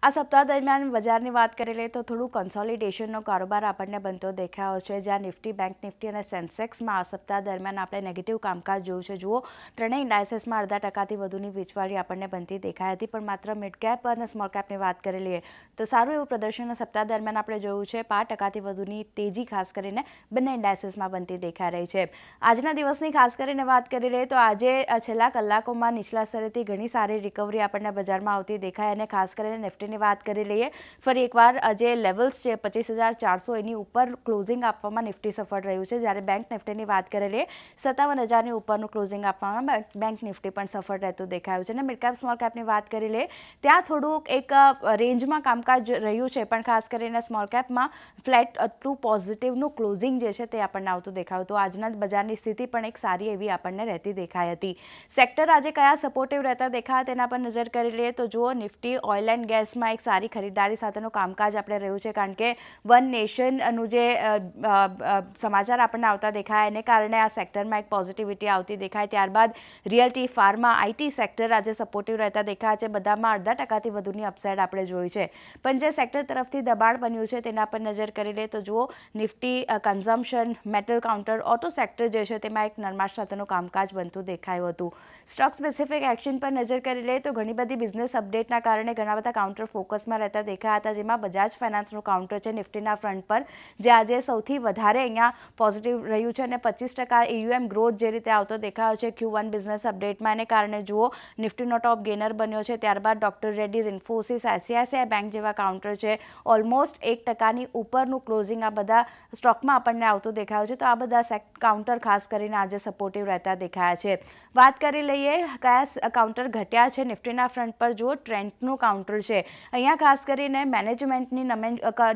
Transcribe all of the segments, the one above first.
આ સપ્તાહ દરમિયાન બજારની વાત કરી લઈએ તો થોડું કન્સોલિડેશનનો કારોબાર આપણને બનતો દેખાયો છે, જ્યાં નિફ્ટી, બેંક નિફ્ટી અને સેન્સેક્સમાં આ સપ્તાહ દરમિયાન આપણે નેગેટિવ કામકાજ જોયું છે. જુઓ, ત્રણેય ઇન્ડાઇસીસમાં 0.5% વધુની વેચવાલી આપણને બનતી દેખાઈ હતી, પણ માત્ર મિડ કેપ અને સ્મોલ કેપની વાત કરી લઈએ તો સારું એવું પ્રદર્શન સપ્તાહ દરમિયાન આપણે જોયું છે. 5%થી વધુની તેજી ખાસ કરીને બંને ઇન્ડાઇસીસમાં બનતી દેખાઈ રહી છે. આજના દિવસની ખાસ કરીને વાત કરી લઈએ તો આજે છેલ્લા કલાકોમાં નીચલા સ્તરેથી ઘણી સારી રિકવરી આપણને બજારમાં આવતી દેખાય, અને ખાસ કરીને નિફ્ટીની વાત કરી લઈએ ફરી એકવાર જે લેવલ્સ છે 25,400 એની ઉપર ક્લોઝિંગ આપવામાં નિફ્ટી સફળ રહ્યું છે, જ્યારે બેંક નિફ્ટીની વાત કરી લઈએ 57,000ની ઉપરનું ક્લોઝિંગ આપવામાં બેંક નિફ્ટી પણ સફળ રહેતું દેખાયું છે. અને મિડ કેપ સ્મોલ કેપની વાત કરી લઈએ ત્યાં થોડુંક એક રેન્જમાં કામકાજ રહ્યું છે, પણ ખાસ કરીને સ્મોલ કેપમાં ફ્લેટ ટુ પોઝિટિવનું ક્લોઝિંગ જે છે તે આપણને આવતું દેખાયું. તો આજના બજારની સ્થિતિ પણ એક સારી એવી આપણને રહેતી દેખાઈ હતી. સેક્ટર આજે કયા સપોર્ટિવ રહેતા દેખાયા તેના પર નજર કરી લઈએ તો જુઓ, નિફ્ટી ઓઇલ એન્ડ ગેસમાં એક સારી ખરીદારી સાથેનું કામકાજ આપણે રહ્યું છે, કારણ કે વન નેશનનું જે સમાચાર આપણને આવતા દેખાય એને કારણે આ સેક્ટરમાં એક પોઝિટિવિટી આવતી દેખાય. ત્યારબાદ રિયલ્ટી, ફાર્મા, આઈટી સેક્ટર આજે સપોર્ટિવ રહેતા દેખાય છે. બધામાં 0.5% વધુની અપસાઇડ આપણે જોઈ છે, પણ જે સેક્ટર તરફથી દબાણ બન્યું છે તેના પર નજર કરી લે તો જુઓ, Nifty, consumption, metal counter, auto sector જે છે તેમાં એક નરમાશ સાથેનું કામકાજ બનતું દેખાયું હતું. સ્ટોક સ્પેસિફિક એક્શન પર નજર કરી લે તો ઘણી બધી બિઝનેસ અપડેટના કારણે ઘણા બધા કાઉન્ટર ફોકસમાં રહેતા દેખાયા હતા, જેમાં બજાજ ફાઇનાન્સનું કાઉન્ટર છે નિફ્ટીના ફ્રન્ટ પર, જે આજે સૌથી વધારે અહીંયા પોઝિટિવ રહ્યું છે અને 25% AUM ગ્રોથ જે રીતે આવતો દેખાયો છે Q1 બિઝનેસ અપડેટમાં. એને કારણે જુઓ, નિફ્ટીનો ટોપ ગેનર બન્યો છે. ત્યારબાદ doctor Reddy's, Infosys, ICICI bank જેવા કાઉન્ટર છે ઓલમોસ્ટ 1%ની ઉપરનું ક્લોઝિંગ આ બધા સ્ટોકમાં આપણને આવતું દેખાયું છે. તો આ બધા કાઉન્ટર ખાસ કરીને આજે સપોર્ટિવ રહેતા દેખાયા છે. વાત કરી લઈએ કયા કાઉન્ટર ઘટ્યા છે નિફ્ટીના ફ્રન્ટ પર. જુઓ, ટ્રેન્ડનું કાઉન્ટર છે. અહીંયા ખાસ કરીને મેનેજમેન્ટની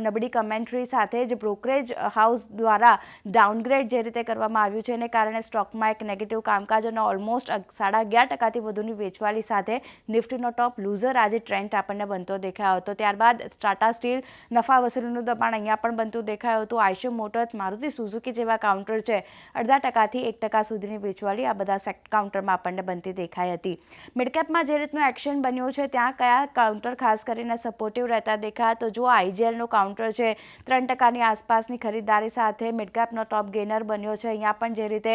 નબળી કમેન્ટ્રી સાથે જ બ્રોકરેજ હાઉસ દ્વારા ડાઉનગ્રેડ જે રીતે કરવામાં આવ્યું છે એને કારણે સ્ટોકમાં એક નેગેટિવ કામકાજ અને ઓલમોસ્ટ 11.5%થી વધુની વેચવાલી સાથે નિફ્ટીનો ટોપ લૂઝર આજે ટ્રેન્ડ આપણને બનતો દેખાયો હતો. ત્યારબાદ ટાટા સ્ટીલ નફા વસૂલીનું દબાણ અહીંયા પણ બનતું દેખાયું હતું. આઈશર મોટર્સ, મારુતિ સુઝુકી જેવા કાઉન્ટર છે 0.5%થી 1% સુધીની વેચવાલી આ બધા કાઉન્ટરમાં આપણને બનતી દેખાઈ હતી. મિડકેપમાં જે રીતનું એક્શન બન્યું છે ત્યાં કયા કાઉન્ટર ખાસ કરીને સપોર્ટિવ રહેતા દેખાયા તો જો આઈજીએલનું કાઉન્ટર છે 3%ની આસપાસની ખરીદારી સાથે મિડકેપનો ટોપ ગેનર બન્યો છે. અહીંયા પણ જે રીતે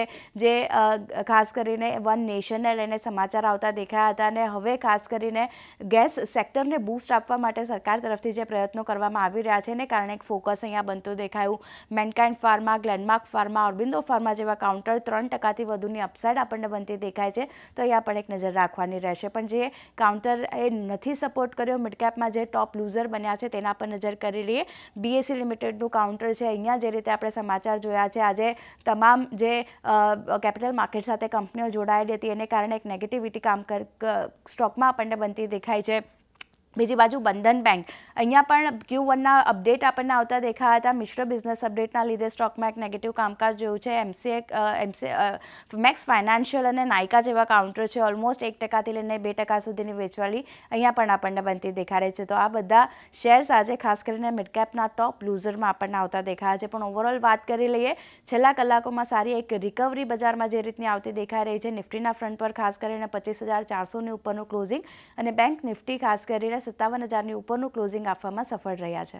ખાસ કરીને વન નેશનને લઈને સમાચાર આવતા દેખાયા હતા, અને હવે ખાસ કરીને ગેસ સેક્ટરને બૂસ્ટ આપવા માટે સરકાર તરફથી જે પ્રયત્નો કરવામાં આવી રહ્યા છે એને કારણે એક ફોકસ અહીંયા બનતું દેખાયું. Mankind pharma, Glenmark pharma, Aurobindo pharma જેવા કાઉન્ટર 3%થી વધુની અપસાઇડ આપણને બનતી દેખાય છે, તો અહીંયા પણ એક નજર રાખવાની રહેશે. પણ જે કાઉન્ટર એ નથી સપોર્ટ કર્યો મિડકેપમાં, જે ટોપ લૂઝર બન્યા છે તેના પર નજર કરી લઈએ. BSE લિમિટેડનું કાઉન્ટર છે. અહીંયા જે રીતે આપણે સમાચાર જોયા છે આજે તમામ જે કેપિટલ માર્કેટ સાથે કંપનીઓ જોડાયેલી હતી એને કારણે એક નેગેટિવિટી સ્ટોકમાં આપણને બનતી દેખાય છે. બીજી બાજુ બંધન બેંક, અહીંયા પણ Q1ના અપડેટ આપણને આવતા દેખાયા હતા. મિશ્ર બિઝનેસ અપડેટના લીધે સ્ટોકમાં એક નેગેટિવ કામકાજ જોયું છે. મેક્સ ફાઇનાન્શિયલ અને નાયકા જેવા કાઉન્ટર છે ઓલમોસ્ટ 1%થી લઈને 2% સુધીની વેચવાલી અહીંયા પણ આપણને બનતી દેખાડે છે. તો આ બધા શેર્સ આજે ખાસ કરીને મિડકેપના ટોપ લૂઝરમાં આપણને આવતા દેખાયા છે. પણ ઓવરઓલ વાત કરી લઈએ છેલ્લા કલાકોમાં સારી એક રિકવરી બજારમાં જે રીતની આવતી દેખાઈ રહી છે. નિફ્ટીના ફ્રન્ટ પર ખાસ કરીને 25,400ની ઉપરનું ક્લોઝિંગ અને બેંક નિફ્ટી ખાસ કરીને 57,000ની ઉપરનું ક્લોઝિંગ આપવામાં સફળ રહ્યા છે.